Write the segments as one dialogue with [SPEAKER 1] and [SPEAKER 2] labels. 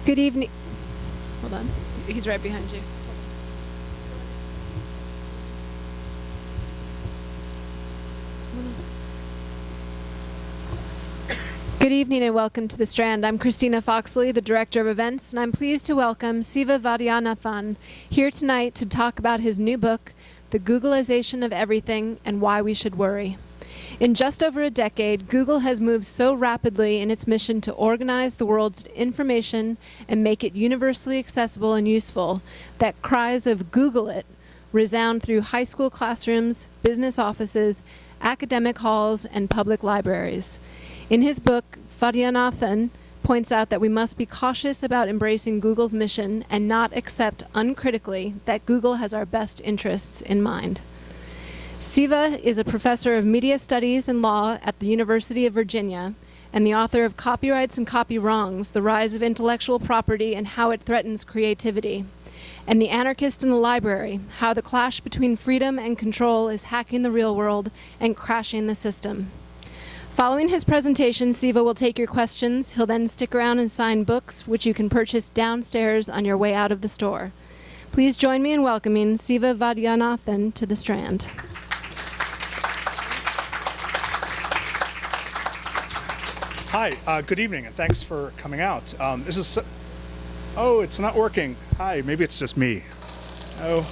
[SPEAKER 1] Good evening. Hold on. He's right behind you. Good evening and welcome to the Strand. I'm Christina Foxley, the Director of Events, and I'm pleased to welcome Siva Vaidhyanathan here tonight to talk about his new book, The Googlization of Everything and Why We Should Worry. In just over a decade, Google has moved so rapidly in its mission to organize the world's information and make it universally accessible and useful that cries of "Google it" resound through high school classrooms, business offices, academic halls, and public libraries. In his book, Vaidhyanathan points out that we must be cautious about embracing Google's mission and not accept uncritically that Google has our best interests in mind. Siva is a professor of media studies and law at the University of Virginia and the author of Copyrights and Copy Wrongs, The Rise of Intellectual Property and How It Threatens Creativity, and The Anarchist in the Library, How the Clash Between Freedom and Control is Hacking the Real World and Crashing the System. Following his presentation, Siva will take your questions. He'll then stick around and sign books, which you can purchase downstairs on your way out of the store. Please join me in welcoming Siva Vaidhyanathan to the Strand.
[SPEAKER 2] Hi, good evening, and thanks for coming out. Oh, it's not working. Hi, maybe it's just me. Oh,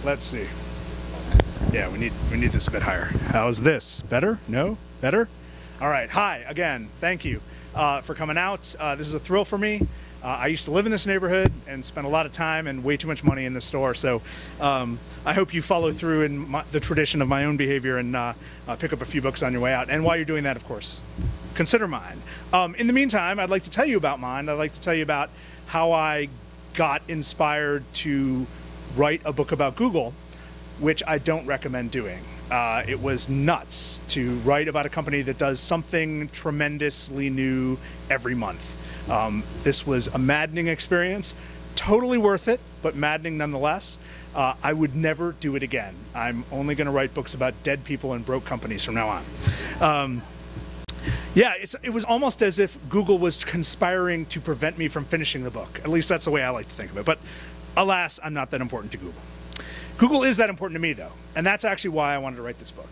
[SPEAKER 2] let's see. Yeah, we need this a bit higher. How's this? Better? No? Better? All right. Hi again. Thank you for coming out. This is a thrill for me. I used to live in this neighborhood and spent a lot of time and way too much money in this store. So I hope you follow through in the tradition of my own behavior and pick up a few books on your way out. And while you're doing that, of course, consider mine. In the meantime, I'd like to tell you about mine. I'd like to tell you about how I got inspired to write a book about Google, which I don't recommend doing. It was nuts to write about a company that does something tremendously new every month. This was a maddening experience, totally worth it, but maddening nonetheless. I would never do it again. I'm only going to write books about dead people and broke companies from now on. Yeah, it was almost as if Google was conspiring to prevent me from finishing the book. At least that's the way I like to think of it. But alas, I'm not that important to Google. Google is that important to me, though, and that's actually why I wanted to write this book.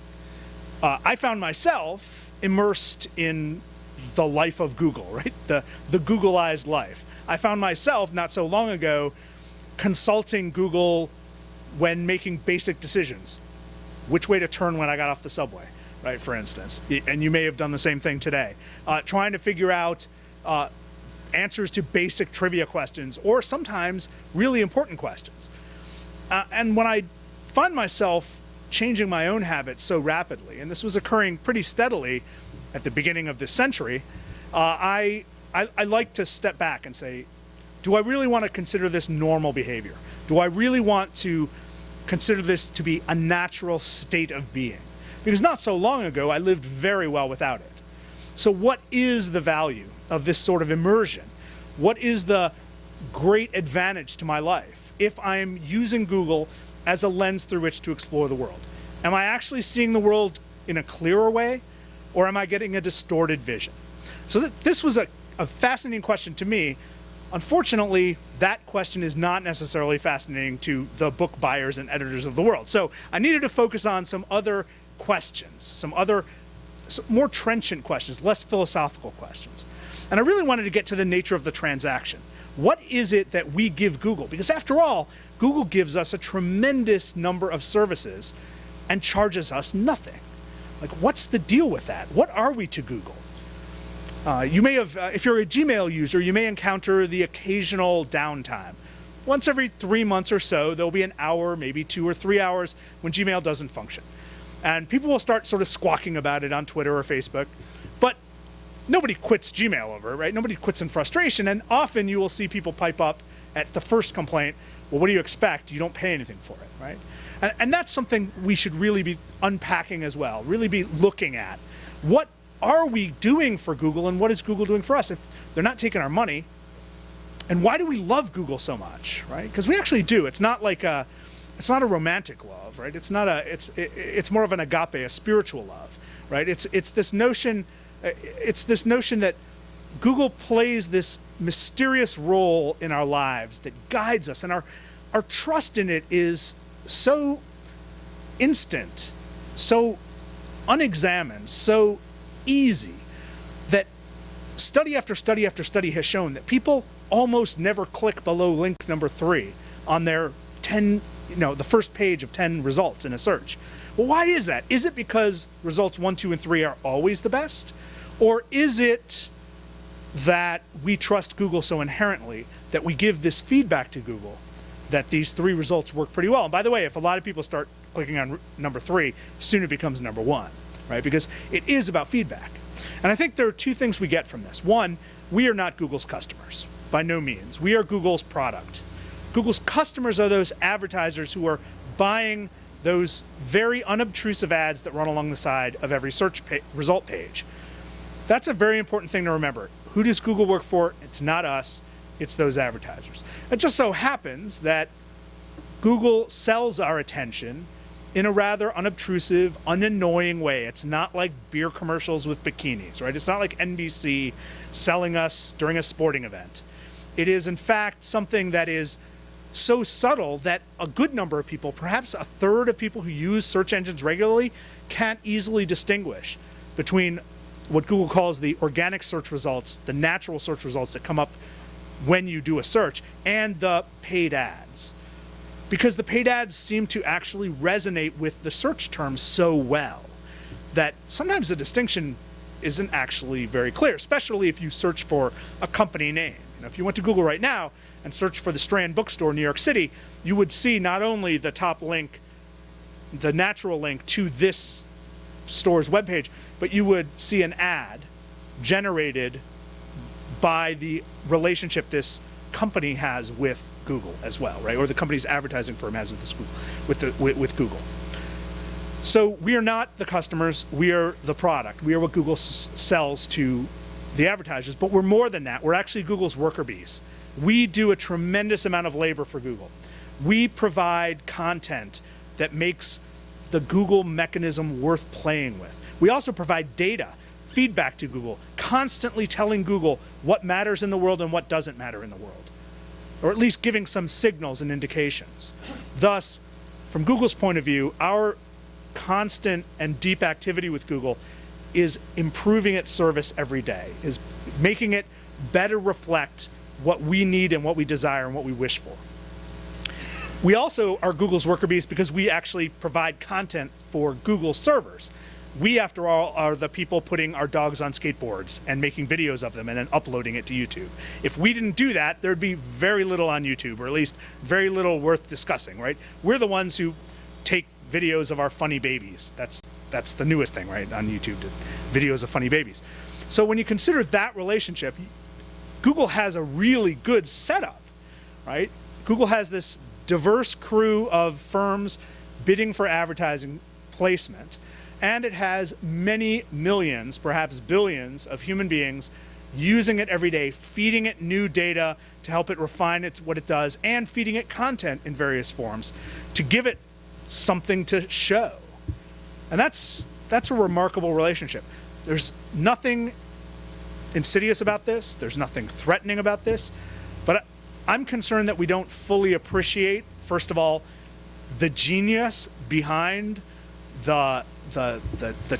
[SPEAKER 2] I found myself immersed in the life of Google, right? The Googleized life. I found myself not so long ago consulting Google when making basic decisions, which way to turn when I got off the subway, right? For instance, and you may have done the same thing today, trying to figure out answers to basic trivia questions or sometimes really important questions. And when I find myself changing my own habits so rapidly, and this was occurring pretty steadily at the beginning of this century, I like to step back and say, do I really want to consider this normal behavior? Do I really want to consider this to be a natural state of being? Because not so long ago, I lived very well without it. So what is the value of this sort of immersion? What is the great advantage to my life if I'm using Google as a lens through which to explore the world? Am I actually seeing the world in a clearer way, or am I getting a distorted vision? So this was a fascinating question to me. Unfortunately, that question is not necessarily fascinating to the book buyers and editors of the world. So I needed to focus on some other questions, some more trenchant questions, less philosophical questions. And I really wanted to get to the nature of the transaction. What is it that we give Google? Because after all, Google gives us a tremendous number of services and charges us nothing. Like, what's the deal with that? What are we to Google? You may have, if you're a Gmail user, you may encounter the occasional downtime. Once every 3 months or so, there'll be an hour, maybe 2 or 3 hours when Gmail doesn't function. And people will start sort of squawking about it on Twitter or Facebook. But nobody quits Gmail over it, right? Nobody quits in frustration, and often you will see people pipe up at the first complaint, well, what do you expect? You don't pay anything for it, right? And that's something we should really be unpacking as well, really be looking at. What are we doing for Google, and what is Google doing for us if they're not taking our money? And why do we love Google so much, right? Because we actually do. It's not like it's not a romantic love, right? It's it's more of an agape, a spiritual love, right? It's this notion that Google plays this mysterious role in our lives that guides us, and our trust in it is so instant, so unexamined, so easy, that study after study after study has shown that people almost never click below link number 3 on their 10, the first page of 10 results in a search. Well, why is that? Is it because results 1, 2, and 3 are always the best? Or is it that we trust Google so inherently that we give this feedback to Google that these 3 results work pretty well? And by the way, if a lot of people start clicking on number 3, soon it becomes number 1, right? Because it is about feedback. And I think there are 2 things we get from this. One, we are not Google's customers, by no means. We are Google's product. Google's customers are those advertisers who are buying those very unobtrusive ads that run along the side of every search result page. That's a very important thing to remember. Who does Google work for? It's not us, it's those advertisers. It just so happens that Google sells our attention in a rather unobtrusive, unannoying way. It's not like beer commercials with bikinis, right? It's not like NBC selling us during a sporting event. It is, in fact, something that is so subtle that a good number of people, perhaps a third of people who use search engines regularly, can't easily distinguish between what Google calls the organic search results, the natural search results that come up when you do a search, and the paid ads. Because the paid ads seem to actually resonate with the search terms so well that sometimes the distinction isn't actually very clear, especially if you search for a company name. If you went to Google right now and searched for the Strand bookstore in New York City, you would see not only the top link, the natural link to this store's webpage, but you would see an ad generated by the relationship this company has with Google as well, right? Or the company's advertising firm has with Google. So we are not the customers, we are the product. We are what Google sells to the advertisers, but we're more than that. We're actually Google's worker bees. We do a tremendous amount of labor for Google. We provide content that makes the Google mechanism worth playing with. We also provide data, feedback to Google, constantly telling Google what matters in the world and what doesn't matter in the world, or at least giving some signals and indications. Thus, from Google's point of view, our constant and deep activity with Google is improving its service every day, is making it better reflect what we need and what we desire and what we wish for. We also are Google's worker bees because we actually provide content for Google servers. We, after all, are the people putting our dogs on skateboards and making videos of them and then uploading it to YouTube. If we didn't do that, there'd be very little on YouTube, or at least very little worth discussing, right? We're the ones who take videos of our funny babies. That's the newest thing, right, on YouTube, videos of funny babies. So when you consider that relationship, Google has a really good setup, right? Google has this diverse crew of firms bidding for advertising placement, and it has many millions, perhaps billions, of human beings using it every day, feeding it new data to help it refine what it does, and feeding it content in various forms to give it something to show. And that's a remarkable relationship. There's nothing insidious about this. There's nothing threatening about this. But I'm concerned that we don't fully appreciate, first of all, the genius behind the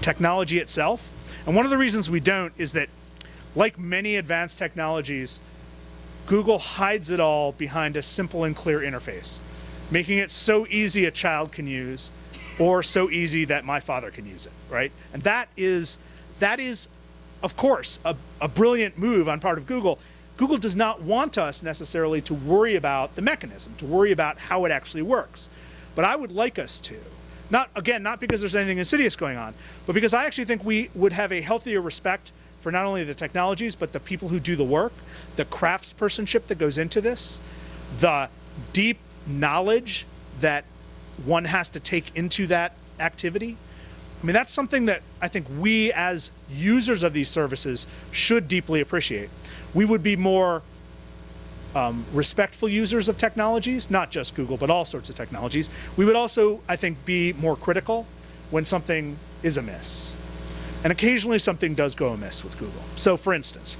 [SPEAKER 2] technology itself. And one of the reasons we don't is that, like many advanced technologies, Google hides it all behind a simple and clear interface, making it so easy a child can use, or so easy that my father can use it, right? And that is, of course, a brilliant move on part of Google. Google does not want us necessarily to worry about the mechanism, to worry about how it actually works. But I would like us to. Not because there's anything insidious going on, but because I actually think we would have a healthier respect for not only the technologies, but the people who do the work, the craftspersonship that goes into this, the deep knowledge that one has to take into that activity. I mean, that's something that I think we as users of these services should deeply appreciate. We would be more respectful users of technologies, not just Google, but all sorts of technologies. We would also, I think, be more critical when something is amiss. And occasionally something does go amiss with Google. So for instance,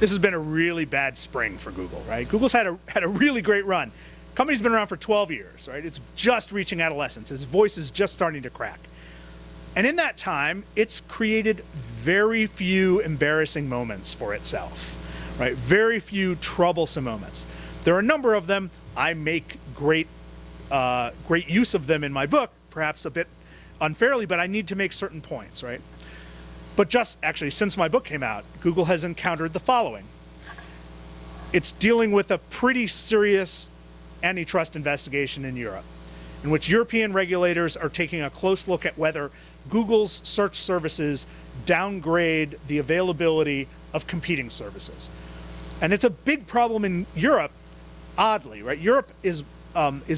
[SPEAKER 2] this has been a really bad spring for Google, right? Google's had a really great run. Company's been around for 12 years, right? It's just reaching adolescence. Its voice is just starting to crack. And in that time, it's created very few embarrassing moments for itself, right? Very few troublesome moments. There are a number of them. I make great use of them in my book, perhaps a bit unfairly, but I need to make certain points, right? But just actually, since my book came out, Google has encountered the following. It's dealing with a pretty serious antitrust investigation in Europe, in which European regulators are taking a close look at whether Google's search services downgrade the availability of competing services. And it's a big problem in Europe, oddly, right? Europe is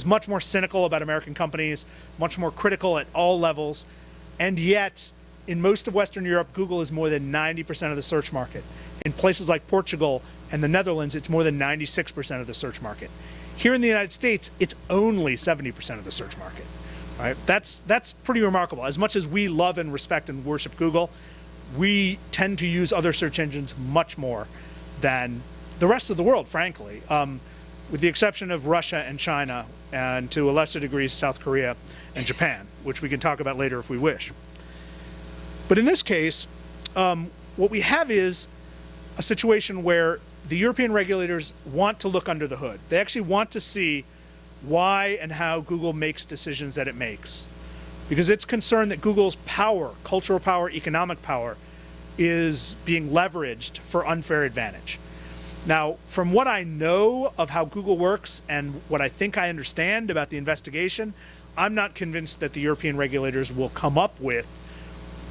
[SPEAKER 2] much more cynical about American companies, much more critical at all levels, and yet in most of Western Europe, Google is more than 90% of the search market. In places like Portugal and the Netherlands, it's more than 96% of the search market. Here in the United States, it's only 70% of the search market. Right? That's pretty remarkable. As much as we love and respect and worship Google, we tend to use other search engines much more than the rest of the world, frankly, with the exception of Russia and China, and to a lesser degree, South Korea and Japan, which we can talk about later if we wish. But in this case, what we have is a situation where the European regulators want to look under the hood. They actually want to see why and how Google makes decisions that it makes. Because it's concerned that Google's power, cultural power, economic power, is being leveraged for unfair advantage. Now, from what I know of how Google works and what I think I understand about the investigation, I'm not convinced that the European regulators will come up with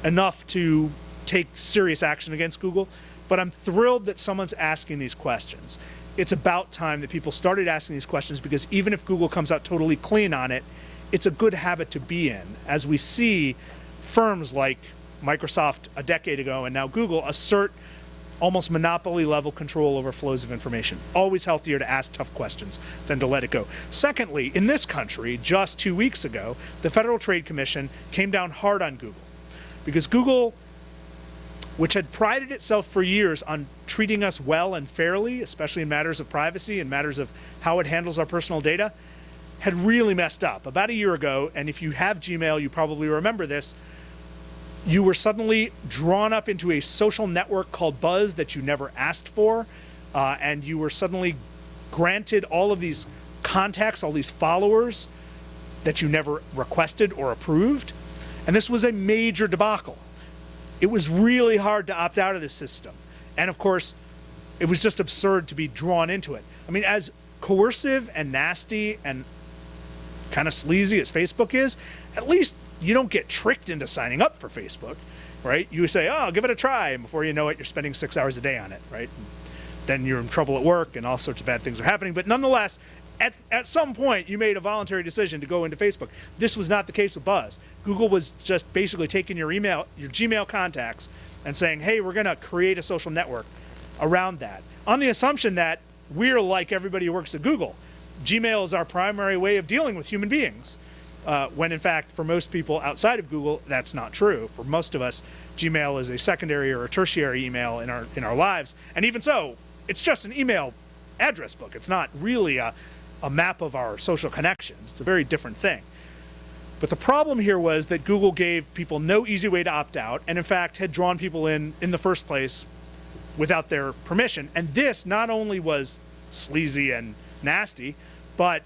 [SPEAKER 2] enough to take serious action against Google, but I'm thrilled that someone's asking these questions. It's about time that people started asking these questions, because even if Google comes out totally clean on it, it's a good habit to be in, as we see firms like Microsoft a decade ago and now Google assert almost monopoly level control over flows of information. Always healthier to ask tough questions than to let it go. Secondly, in this country, just 2 weeks ago, the Federal Trade Commission came down hard on Google, because Google, which had prided itself for years on treating us well and fairly, especially in matters of privacy and matters of how it handles our personal data, had really messed up. About a year ago, and if you have Gmail, you probably remember this, you were suddenly drawn up into a social network called Buzz that you never asked for, and you were suddenly granted all of these contacts, all these followers that you never requested or approved. And this was a major debacle. It was really hard to opt out of this system. And of course, it was just absurd to be drawn into it. I mean, as coercive and nasty and kind of sleazy as Facebook is, at least you don't get tricked into signing up for Facebook, right? You say, oh, I'll give it a try, and before you know it, you're spending 6 hours a day on it, right? And then you're in trouble at work and all sorts of bad things are happening. But nonetheless, at some point, you made a voluntary decision to go into Facebook. This was not the case with Buzz. Google was just basically taking your email, your Gmail contacts, and saying, hey, we're going to create a social network around that, on the assumption that we're like everybody who works at Google. Gmail is our primary way of dealing with human beings, when in fact, for most people outside of Google, that's not true. For most of us, Gmail is a secondary or a tertiary email in our lives. And even so, it's just an email address book. It's not really a map of our social connections. It's a very different thing. But the problem here was that Google gave people no easy way to opt out, and in fact had drawn people in the first place without their permission. And this not only was sleazy and nasty, but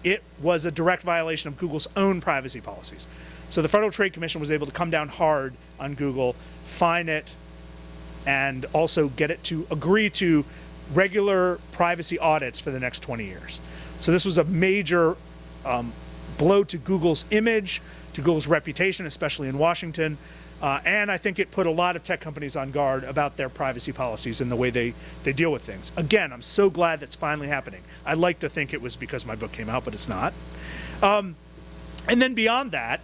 [SPEAKER 2] it was a direct violation of Google's own privacy policies. So the Federal Trade Commission was able to come down hard on Google, fine it, and also get it to agree to regular privacy audits for the next 20 years. So this was a major blow to Google's image, to Google's reputation, especially in Washington, and I think it put a lot of tech companies on guard about their privacy policies and the way they deal with things. Again, I'm so glad that's finally happening. I'd like to think it was because my book came out, but it's not. And then beyond that,